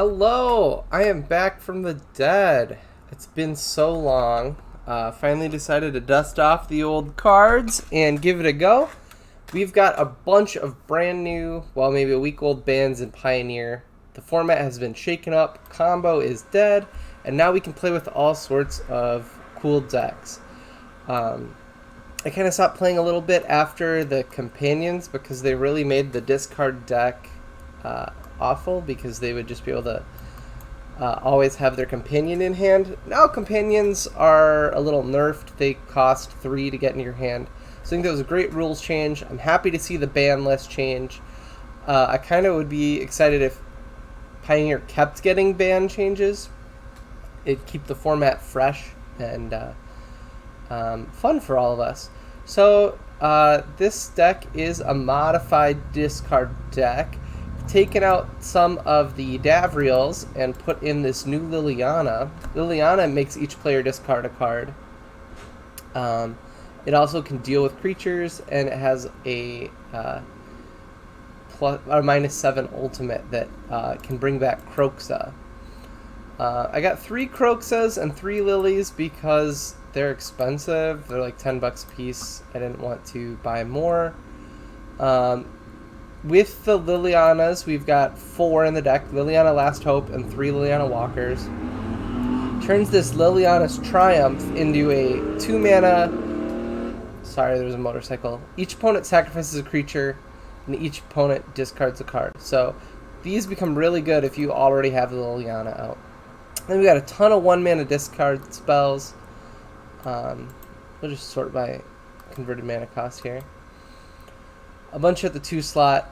Hello! I am back from the dead. It's been so long. Finally decided to dust off the old cards and give it a go. We've got a bunch of brand new, well, maybe a week old bands in Pioneer. The format has been shaken up, combo is dead, and now we can play with all sorts of cool decks. I kind of stopped playing a little bit after the companions because they really made the discard deck awful, because they would just be able to always have their companion in hand. Now companions are a little nerfed. They cost 3 to get in your hand. So I think that was a great rules change. I'm happy to see the ban list change. I kind of would be excited if Pioneer kept getting ban changes. It'd keep the format fresh and fun for all of us. So this deck is a modified discard deck. Taken out some of the Davriels and put in this new Liliana. Liliana makes each player discard a card. It also can deal with creatures, and it has a -7 ultimate that can bring back Kroxa. I got 3 Kroxas and 3 Lilies because they're expensive. They're like $10 a piece. I didn't want to buy more. With the Lilianas, we've got 4 in the deck. Liliana Last Hope and 3 Liliana Walkers. Turns this Liliana's Triumph into a 2-mana... Sorry, there's a motorcycle. Each opponent sacrifices a creature, and each opponent discards a card. So these become really good if you already have the Liliana out. Then we got a ton of 1-mana discard spells. We'll just sort by converted mana cost here. A bunch at the 2 slot,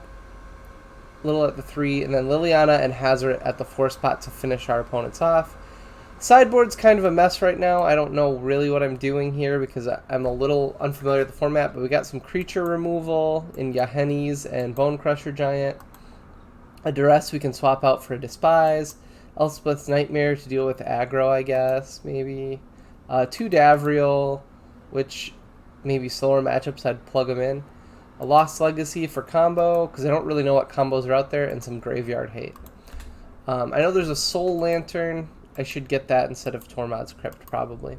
little at the 3, and then Liliana and Hazard at the 4 spot to finish our opponents off. Sideboard's kind of a mess right now. I don't know really what I'm doing here because I'm a little unfamiliar with the format, but we got some creature removal in Yahenni's and Bone Crusher Giant. A Duress we can swap out for a Despise. Elspeth's Nightmare to deal with aggro, I guess, maybe. 2 Davriel, which maybe slower matchups I'd plug them in. A Lost Legacy for combo, because I don't really know what combos are out there, and some Graveyard Hate. I know there's a Soul Lantern. I should get that instead of Tormod's Crypt, probably.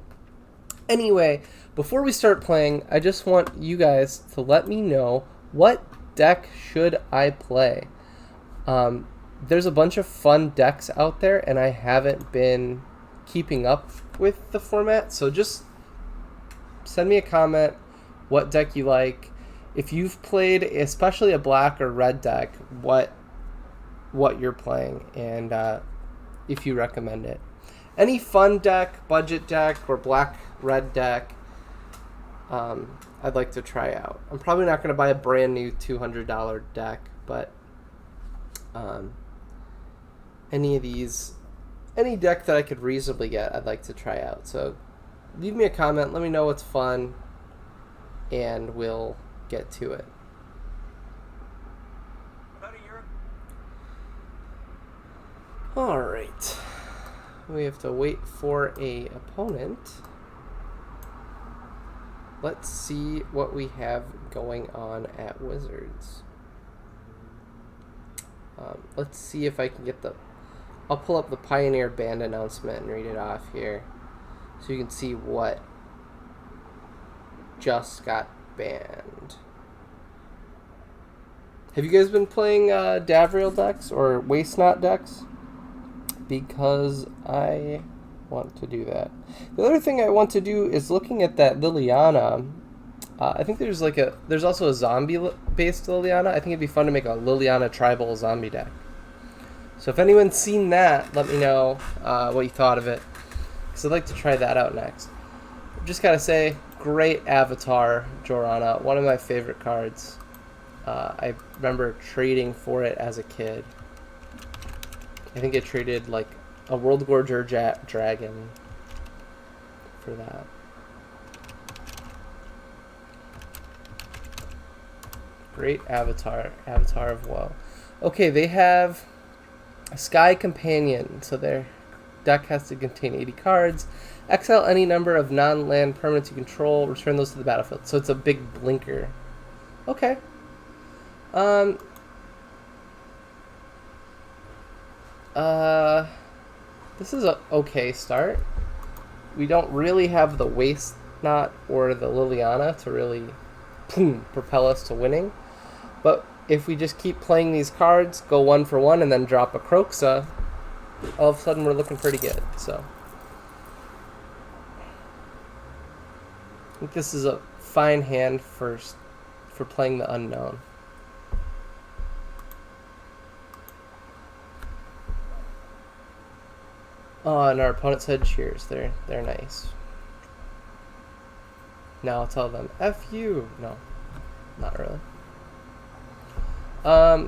Anyway, before we start playing, I just want you guys to let me know, what deck should I play? There's a bunch of fun decks out there, and I haven't been keeping up with the format, so just send me a comment what deck you like. If you've played especially a black or red deck, what you're playing, and if you recommend it. Any fun deck, budget deck, or black-red deck I'd like to try out. I'm probably not going to buy a brand new $200 deck, but any deck that I could reasonably get, I'd like to try out. So leave me a comment, let me know what's fun, and we'll get to it. Alright. We have to wait for a opponent. Let's see what we have going on at Wizards. Let's see if I can get the... I'll pull up the Pioneer band announcement and read it off here, so you can see what just got banned. Have you guys been playing Davriel decks or Waste Not decks? Because I want to do that. The other thing I want to do is looking at that Liliana. I think there's also a zombie-based Liliana. I think it'd be fun to make a Liliana tribal zombie deck. So if anyone's seen that, let me know what you thought of it, because I'd like to try that out next. Just gotta say, great avatar, Jorana. One of my favorite cards. I remember trading for it as a kid. I think I traded like a World Gorger Dragon for that. Great avatar of woe. Okay, they have a Sky Companion, so their deck has to contain 80 cards. Exile any number of non-land permanents you control, return those to the battlefield. So it's a big blinker. Okay. Uh, this is a okay start. We don't really have the waist knot or the Liliana to really boom, propel us to winning. But if we just keep playing these cards, go 1 for 1, and then drop a Croxa, all of a sudden we're looking pretty good. So I think this is a fine hand for playing the unknown. Oh, and our opponent said cheers. They're nice. Now I'll tell them F you. No, not really.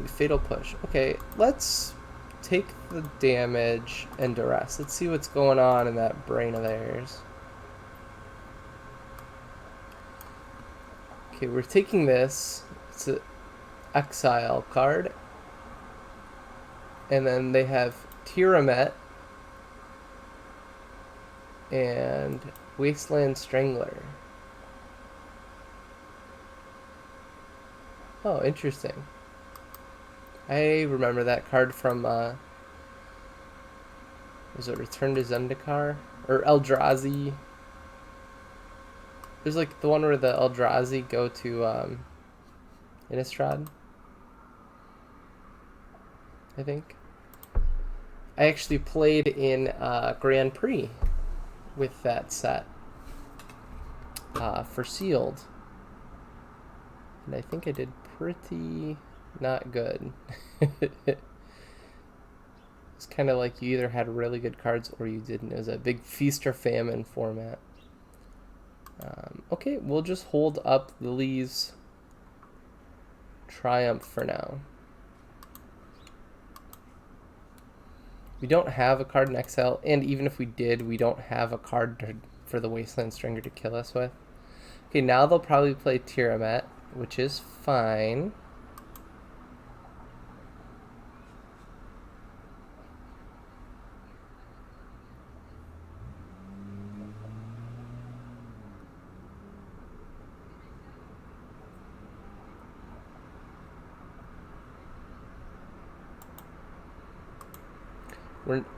Fatal push. Okay, let's take the damage and duress. Let's see what's going on in that brain of theirs. Okay, we're taking this. It's an exile card. And then they have Tiramet and Wasteland Strangler. Oh, interesting. I remember that card from, was it Return to Zendikar? Or Eldrazi? There's like the one where the Eldrazi go to, Innistrad, I think. I actually played in Grand Prix with that set for Sealed. And I think I did pretty not good. It's kind of like you either had really good cards or you didn't. It was a big feast or famine format. Okay, we'll just hold up Lily's Triumph for now. We don't have a card in exile, and even if we did, we don't have a card for the Wasteland Stringer to kill us with. Okay, now they'll probably play Tiramet, which is fine.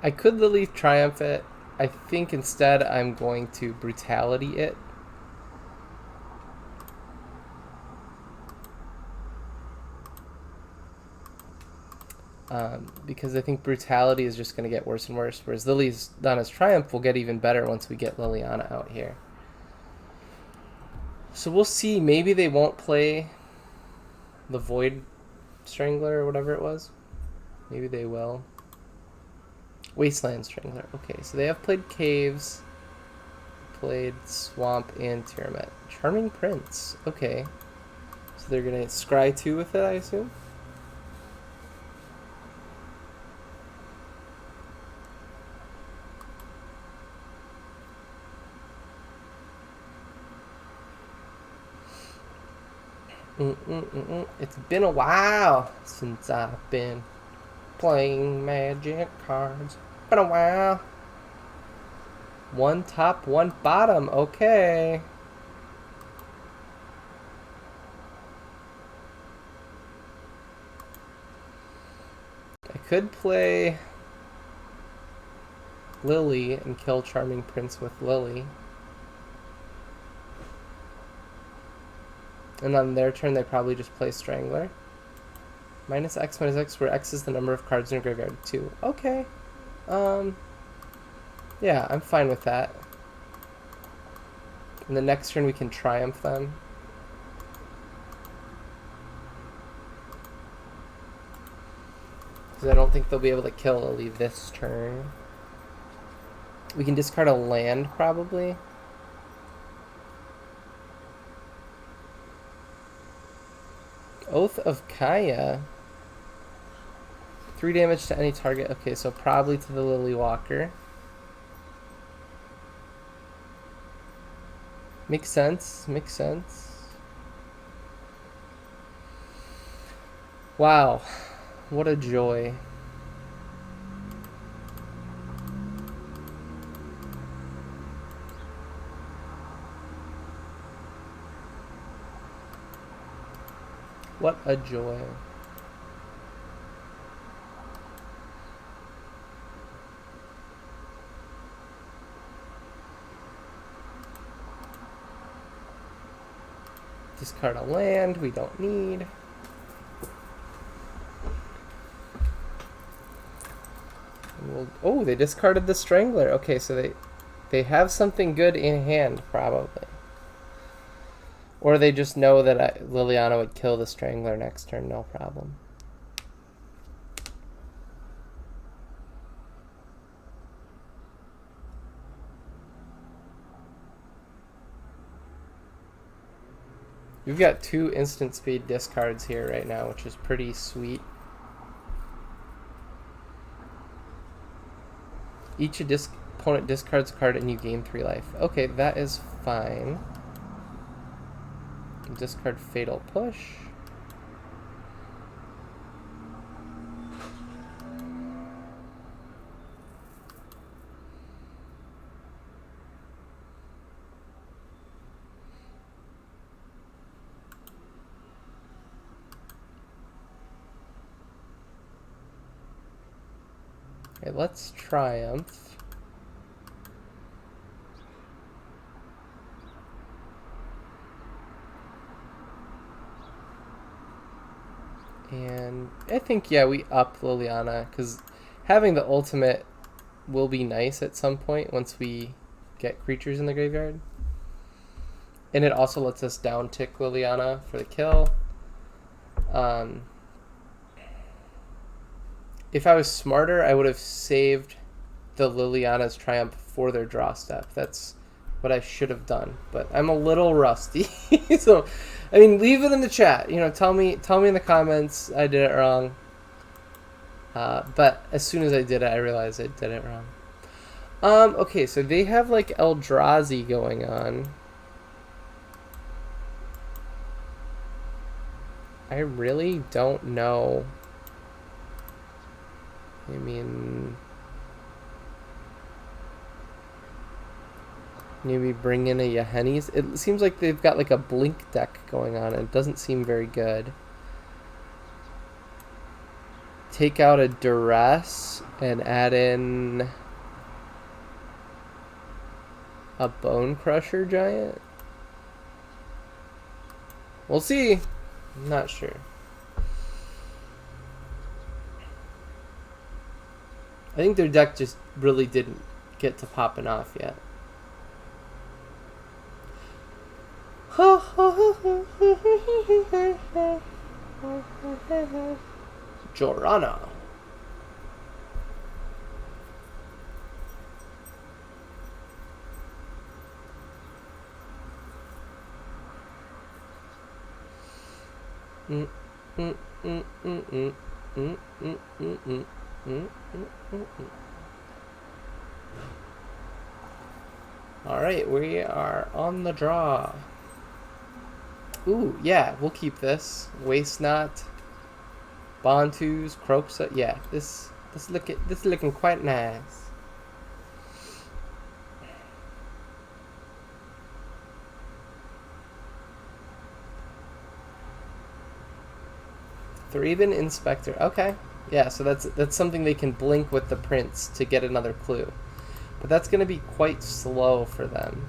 I could Lily Triumph it. I think instead I'm going to Brutality it. Because I think Brutality is just going to get worse and worse, whereas Liliana's Triumph will get even better once we get Liliana out here. So we'll see. Maybe they won't play the Void Strangler or whatever it was. Maybe they will. Wasteland Strangler. Okay, so they have played Caves, played Swamp, and Tiramet. Charming Prince. Okay. So they're going to scry 2 with it, I assume? It's been a while since I've been playing Magic cards. Been a while. 1 top, 1 bottom. Okay. I could play Lily and kill Charming Prince with Lily. And on their turn, they probably just play Strangler. Minus X, where X is the number of cards in your graveyard, 2. Okay. Yeah, I'm fine with that. And the next turn, we can Triumph them. Because I don't think they'll be able to kill Lily this turn. We can discard a land, probably. Oath of Kaya. 3 damage to any target. Okay, so probably to the Lily Walker. Makes sense. Makes sense. Wow. What a joy. What a joy. Discard a land we don't need. Oh, they discarded the Strangler. Okay, so they have something good in hand, probably. Or they just know that Liliana would kill the Strangler next turn, no problem. You've got 2 instant speed discards here right now, which is pretty sweet. Each opponent discards a card and you gain 3 life. Okay, that is fine. Discard Fatal Push. Okay, let's Triumph. And I think, yeah, we up Liliana, because having the ultimate will be nice at some point once we get creatures in the graveyard. And it also lets us down tick Liliana for the kill. If I was smarter, I would have saved the Liliana's Triumph for their draw step. That's what I should have done. But I'm a little rusty. So, I mean, leave it in the chat. You know, tell me in the comments I did it wrong. But as soon as I did it, I realized I did it wrong. Okay, so they have like Eldrazi going on. I really don't know. I mean, maybe bring in a Yahenni's. It seems like they've got like a blink deck going on, and it doesn't seem very good. Take out a Duress and add in a Bone Crusher Giant. We'll see. I'm not sure. I think their deck just really didn't get to popping off yet. Jorana. Alright, we are on the draw. Ooh, yeah, we'll keep this. Waste Not, Bontus, Croxa. Yeah, this is looking quite nice. Threeben Inspector. Okay. Yeah, so that's something they can blink with the prince to get another clue. But that's going to be quite slow for them.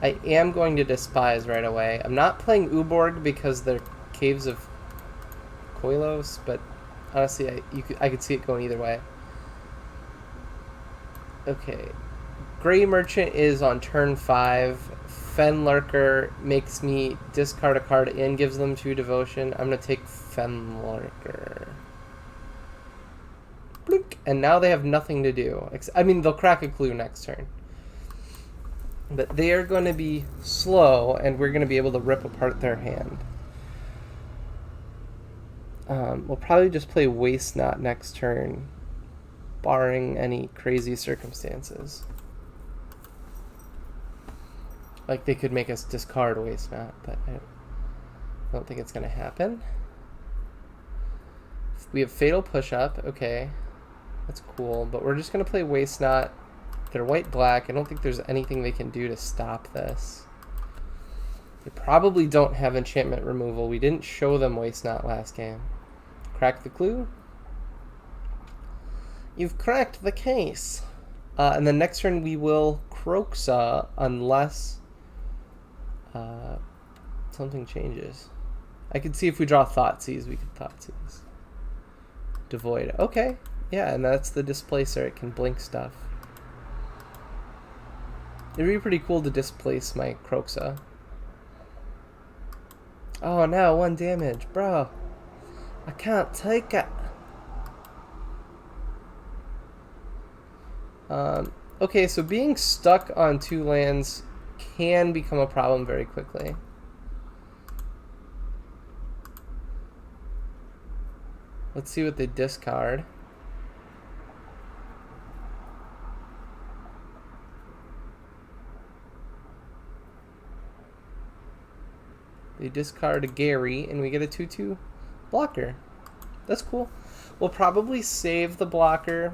I am going to Despise right away. I'm not playing Uborg because they're Caves of Koilos, but honestly, I could see it going either way. Okay. Grey Merchant is on turn 5. Fenlurker makes me discard a card and gives them 2 devotion. I'm going to take Fenlurker. Blink. And now they have nothing to do. I mean, they'll crack a clue next turn. But they are going to be slow, and we're going to be able to rip apart their hand. We'll probably just play Waste Not next turn, barring any crazy circumstances. Like, they could make us discard Waste Not, but I don't think it's going to happen. We have Fatal Push-Up. Okay, that's cool. But we're just going to play Waste Not. They're white-black. I don't think there's anything they can do to stop this. They probably don't have enchantment removal. We didn't show them Waste Not last game. Crack the clue. You've cracked the case. And then next turn we will Croxa unless something changes. I could see if we draw Thoughtseize, we could Thoughtseize. Devoid. Okay. Yeah, and that's the displacer. It can blink stuff. It'd be pretty cool to displace my Kroxa. Oh no, 1 damage. Bro. I can't take it. Okay, so being stuck on 2 lands can become a problem very quickly. Let's see what they discard. They discard a Gary, and we get a 2/2 blocker. That's cool. We'll probably save the blocker.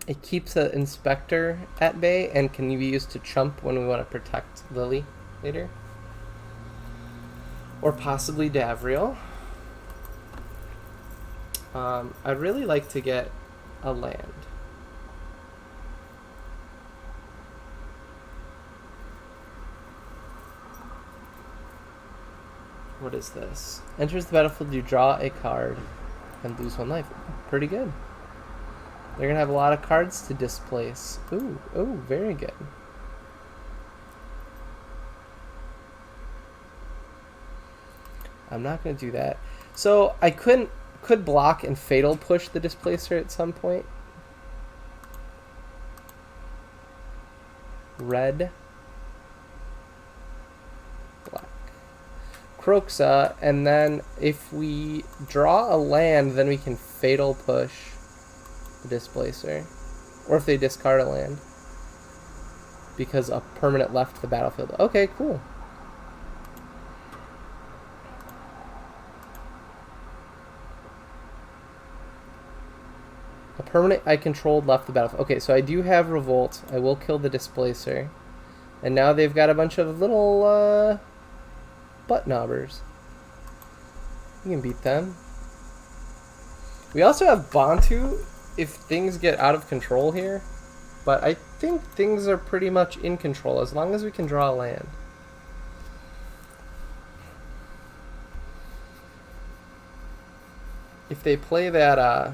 It keeps the Inspector at bay and can be used to chump when we want to protect Lily later. Or possibly Davriel. I'd really like to get a land. What is this? Enters the battlefield, you draw a card and lose 1 life. Pretty good. They're going to have a lot of cards to displace. Ooh, very good. I'm not going to do that. So I could block and Fatal Push the Displacer at some point. Red. Black. Kroxa, and then if we draw a land, then we can Fatal Push the Displacer, or if they discard a land because a permanent left the battlefield. Okay, cool. A permanent I controlled left the battlefield. Okay, so I do have Revolt. I will kill the Displacer, and now they've got a bunch of little butt knobbers. We can beat them. We also have Bantu if things get out of control here, but I think things are pretty much in control as long as we can draw a land. If they play that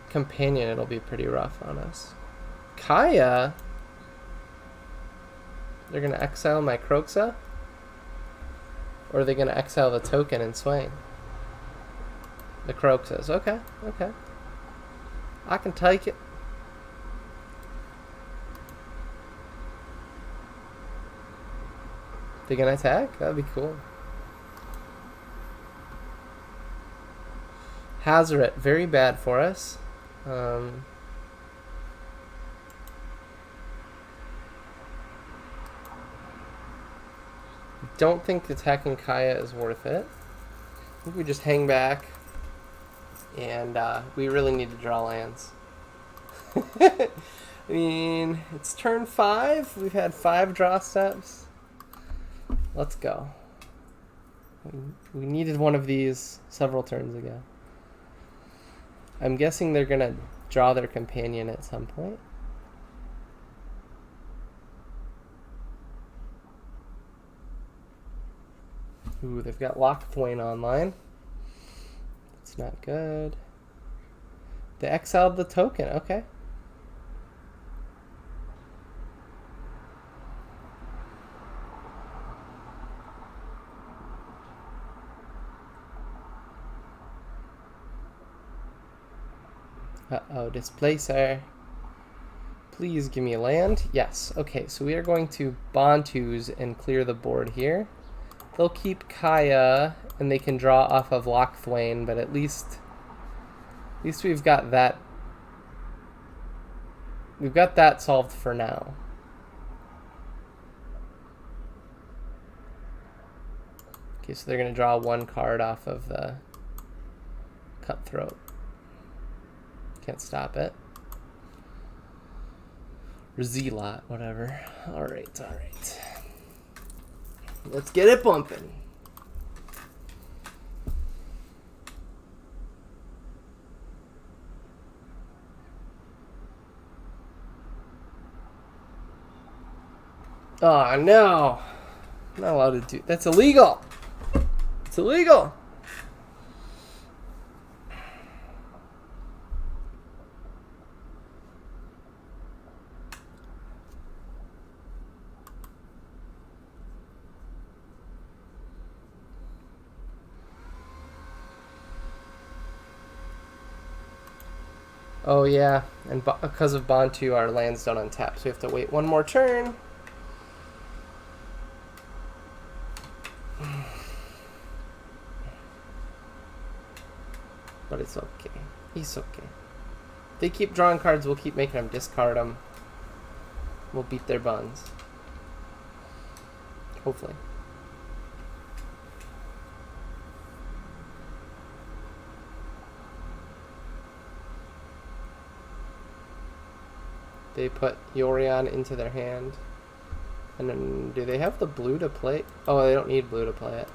companion, it'll be pretty rough on us. Kaya? They're going to exile my Kroxa? Or are they going to exile the token and swing? The Kroxas. Okay, okay. I can take it. They gonna attack? That'd be cool. Hazoret, very bad for us. Don't think attacking Kaya is worth it. I think we just hang back. And we really need to draw lands. I mean, it's turn 5. We've had 5 draw steps. Let's go. We needed one of these several turns ago. I'm guessing they're going to draw their companion at some point. Ooh, they've got Lockthwain online. It's not good. They exiled the token. Okay. Uh-oh, Displacer. Please give me a land. Yes. Okay, so we are going to Bantus and clear the board here. They'll keep Kaya, and they can draw off of Lockthwain, but at least we've got that. We've got that solved for now. Okay, so they're going to draw 1 card off of the Cutthroat. Can't stop it. Zealot, whatever. Alright, alright. Let's get it bumping. Oh no! I'm not allowed to do. That's illegal. It's illegal. Oh yeah, and because of Bond 2, our lands don't untap, so we have to wait one more turn. But it's okay. He's okay. If they keep drawing cards, we'll keep making them discard them. We'll beat their buns. Hopefully. They put Yorion into their hand. And then, do they have the blue to play? Oh, they don't need blue to play it.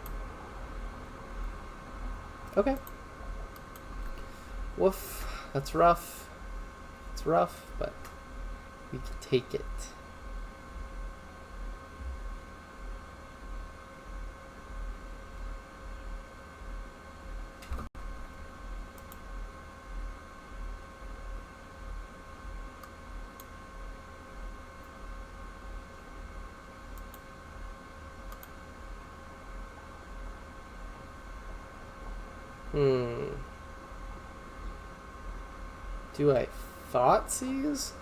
Okay. Woof. That's rough. It's rough, but we can take it. Do I Thoughtseize?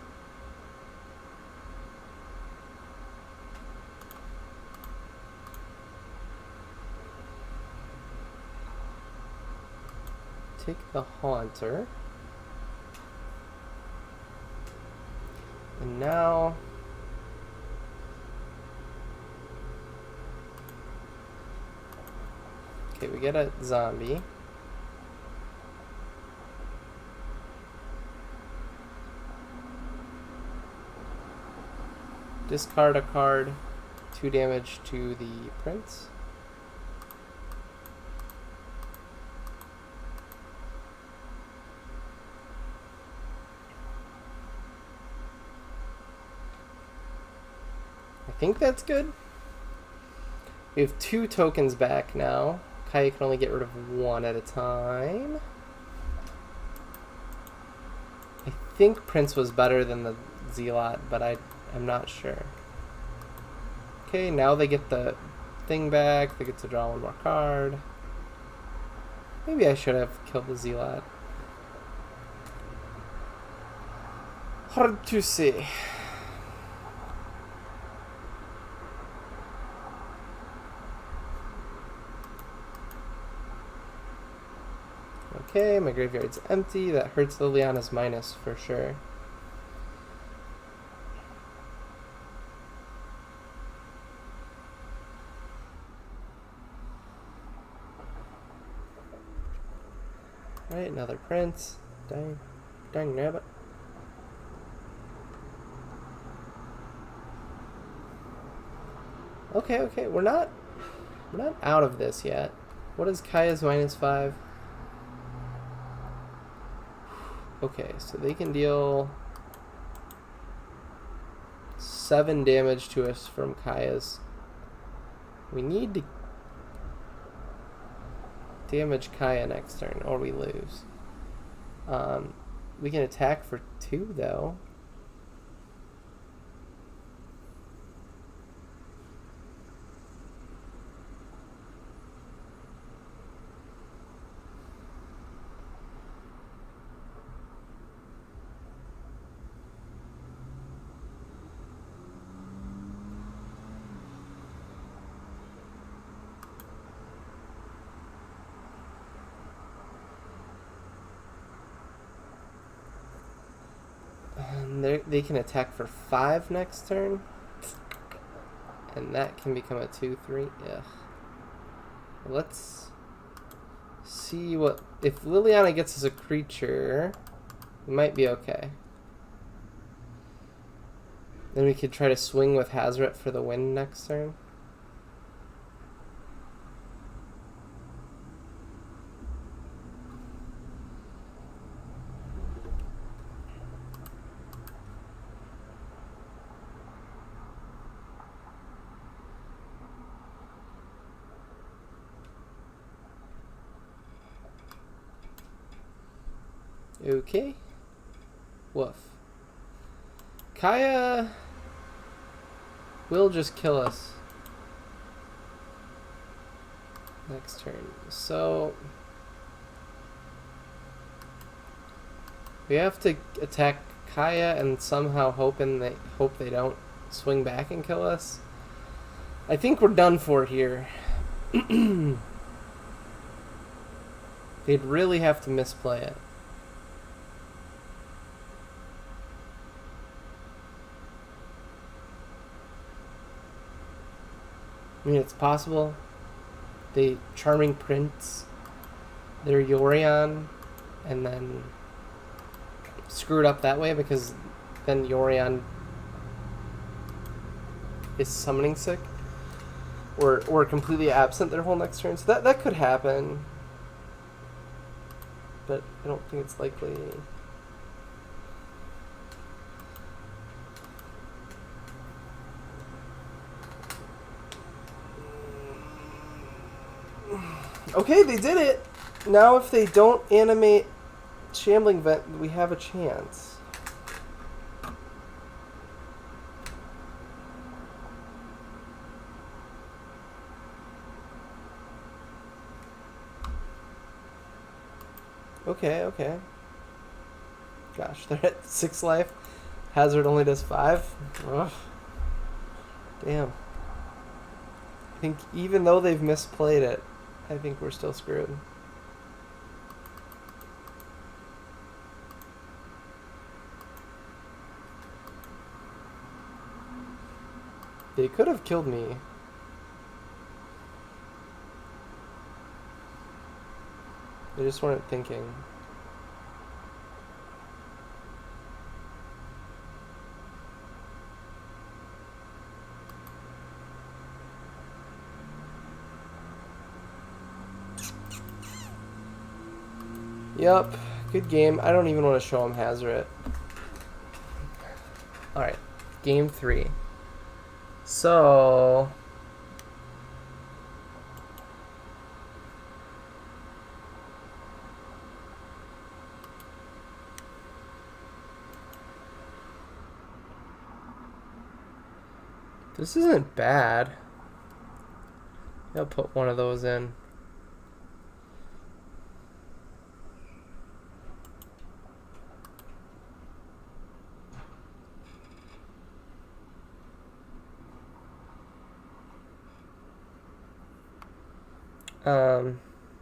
Take the Haunter. And now... Okay, we get a zombie. Discard a card, 2 damage to the prince. I think that's good. We have 2 tokens back now. Kaya can only get rid of 1 at a time. I think Prince was better than the Zealot, but I'm not sure. Okay, now they get the thing back. They get to draw 1 more card. Maybe I should have killed the Zealot. Hard to say. Okay, my graveyard's empty. That hurts Liliana's minus for sure. Right, another prince. Dang nabbit. Okay, we're not out of this yet. What is Kaya's -5? Okay, so they can deal 7 damage to us from Kaya's. We need to damage Kaya next turn, or we lose. We can attack for 2, though. They can attack for 5 next turn. And that can become a 2/3. Ugh. Let's see what... If Liliana gets us a creature, we might be okay. Then we could try to swing with Hazret for the win next turn. Okay. Woof. Kaya will just kill us next turn. So we have to attack Kaya and somehow hope they don't swing back and kill us. I think we're done for here. They'd really have to misplay it. I mean, it's possible. The Charming Prince, their Yorion, and then screw it up that way because then Yorion is summoning sick or completely absent their whole next turn. So that could happen. But I don't think it's likely. Okay, they did it! Now if they don't animate Shambling Vent, we have a chance. Okay, okay. Gosh, they're at 6 life. Hazard only does 5. Ugh. Damn. I think even though they've misplayed it, I think we're still screwed. They could have killed me. They just weren't thinking. Yup, good game. I don't even want to show him Hazret. Alright, game 3. So this isn't bad. I'll put one of those in.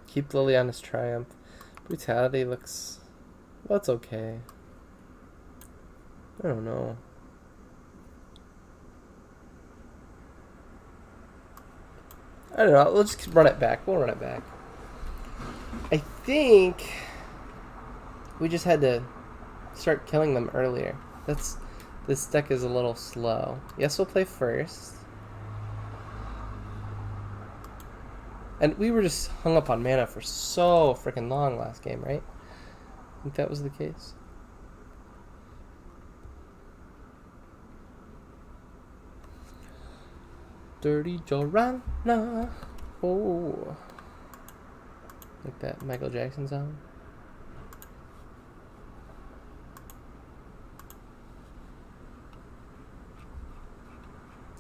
Keep Liliana's Triumph. Brutality looks... well, it's okay. I don't know. I don't know. Let's just run it back. We'll run it back. I think we just had to start killing them earlier. This deck is a little slow. Yes, we'll play first. And we were just hung up on mana for so freaking long last game, right? I think that was the case. Dirty Joanna. Oh. Like that Michael Jackson song.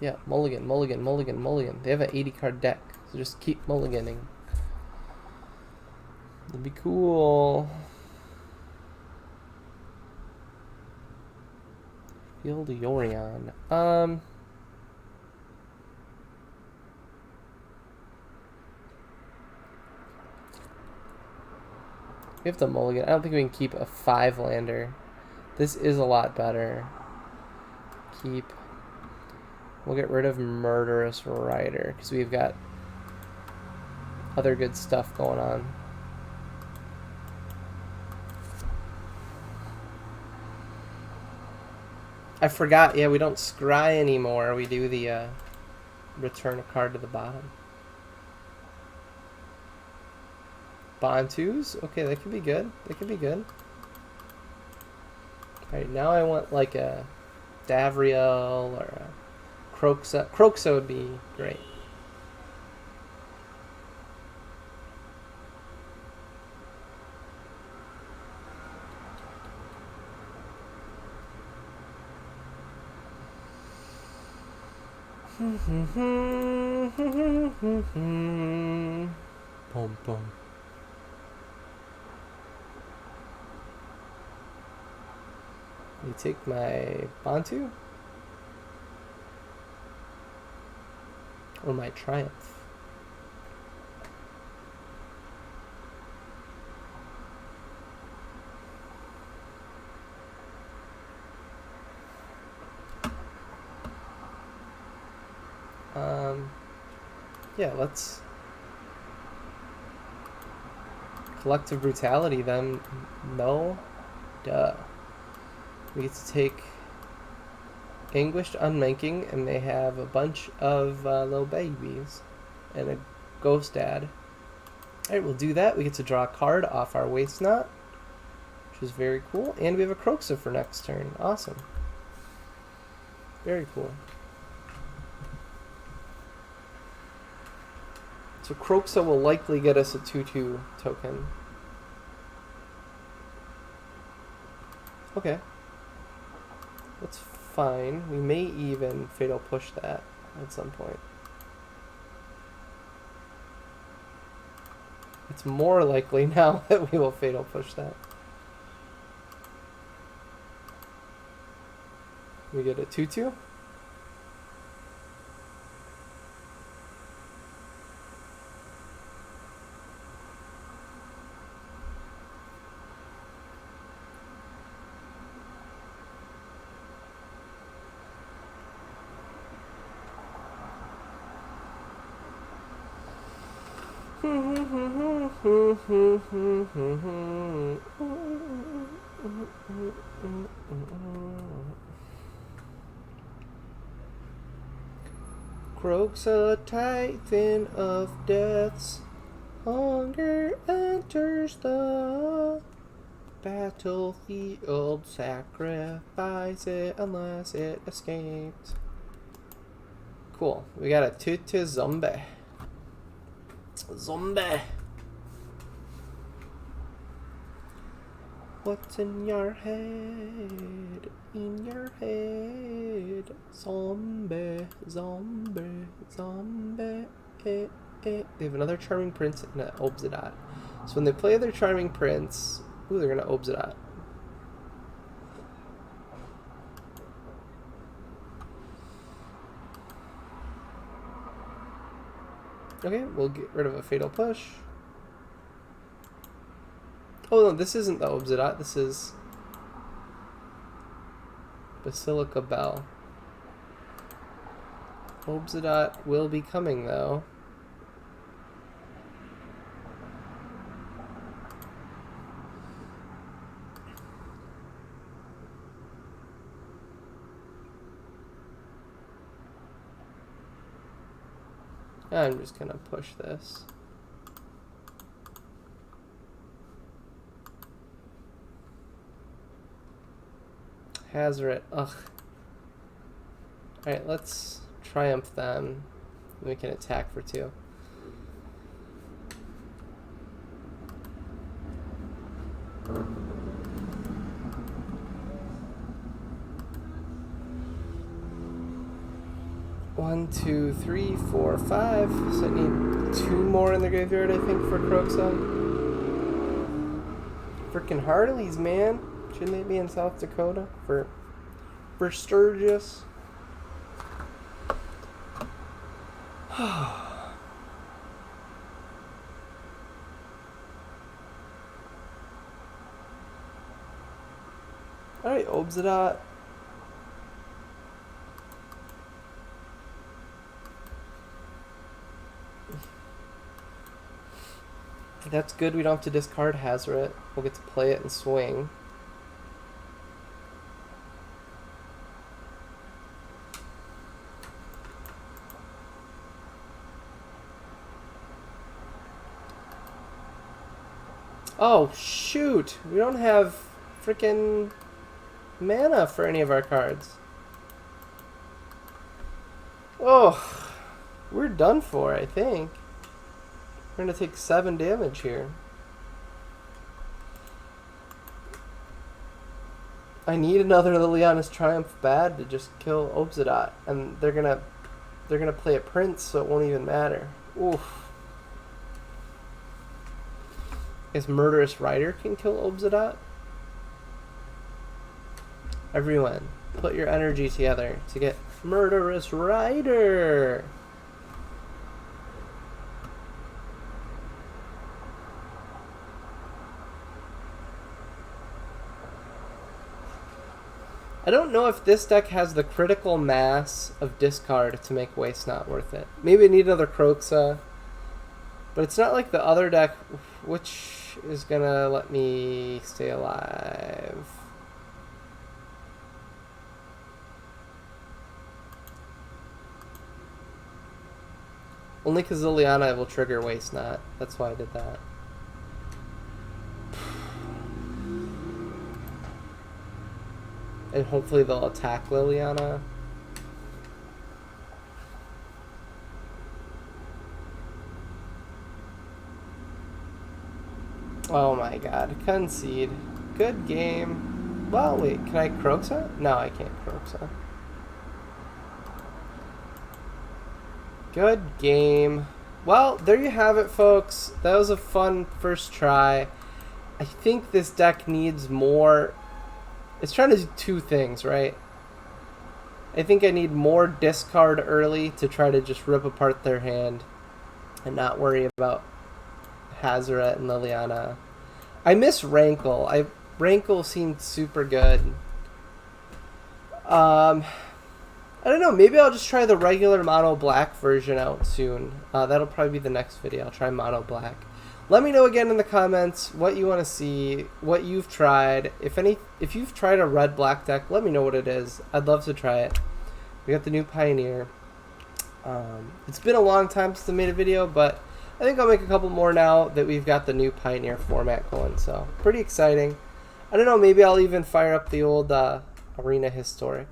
Yeah, mulligan, mulligan, mulligan, mulligan. They have an 80 card deck, so just keep mulliganing. It'd be cool. Field Yorion. We have to mulligan. I don't think we can keep a 5-lander. This is a lot better. Keep. We'll get rid of Murderous Rider because we've got other good stuff going on. I forgot, yeah, we don't scry anymore. We do the return a card to the bottom. Bond 2s? Okay, that could be good. That could be good. Alright, now I want like a Davriel or a Croxa. Croxa would be great. Boom, boom. You take my Bantu? Or my Triumph? Yeah, let's... Collective Brutality, then. No. Duh. We get to take Anguished Unmaking, and they have a bunch of little babies. And a Ghost Dad. Alright, we'll do that. We get to draw a card off our Waste Knot, which is very cool. And we have a Kroxa for next turn. Awesome. Very cool. So Kroxa will likely get us a 2/2 token. Okay. That's fine. We may even Fatal Push that at some point. It's more likely now that we will Fatal Push that. We get a 2/2. Kroxa, Titan of Deaths. Hunger enters the battlefield. Sacrifice it unless it escaped. Cool. We got a 2/2 zombie. Zombie. What's in your head? In your head. Zombie, zombie, zombie. They have another Charming Prince and an Obsidian. So when they play their Charming Prince, ooh, they're gonna Obsidian. Okay, we'll get rid of a Fatal Push. Oh no, this isn't the Obsidian, this is Basilica Bell. Obsidian will be coming though. I'm just gonna push this. Hazoret, ugh. Alright, let's Triumph them. We can attack for 2. One, 2, 3, 4, 5. So I need 2 more in the graveyard, I think, for Kroxa. Frickin' Harleys, man. Shouldn't they be in South Dakota for Sturgis? Alright, Obsidian. That's good, we don't have to discard Hazoret. We'll get to play it and swing. Oh, shoot! We don't have frickin' mana for any of our cards. Oh, we're done for, I think. We're gonna take 7 damage here. I need another Liliana's Triumph bad to just kill Obsidian, and they're gonna They're going to play a Prince, so it won't even matter. Oof. I guess Murderous Rider can kill Obsidian. Everyone, put your energy together to get Murderous Rider. I don't know if this deck has the critical mass of discard to make waste not worth it. Maybe I need another Kroxa. But it's not like the other deck, which is going to let me stay alive. Only because Liliana will trigger waste not. That's why I did that. And hopefully they'll attack Liliana. Oh my god, concede. Good game. Well, wait, can I Kroxa? No, I can't Kroxa. Good game. Well, there you have it, folks. That was a fun first try. I think this deck needs more. It's trying to do two things, right? I think I need more discard early to try to just rip apart their hand and not worry about Hazoret and Liliana. I miss Rankle. Rankle seemed super good. I don't know. Maybe I'll just try the regular mono black version out soon. That'll probably be the next video. I'll try mono black. Let me know again in the comments what you want to see, what you've tried. If you've tried a red black deck, let me know what it is. I'd love to try it. We got the new Pioneer. It's been a long time since I made a video, but I think I'll make a couple more now that we've got the new Pioneer format going. So pretty exciting. I don't know. Maybe I'll even fire up the old Arena Historic.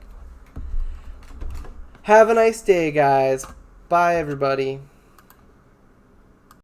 Have a nice day, guys. Bye, everybody.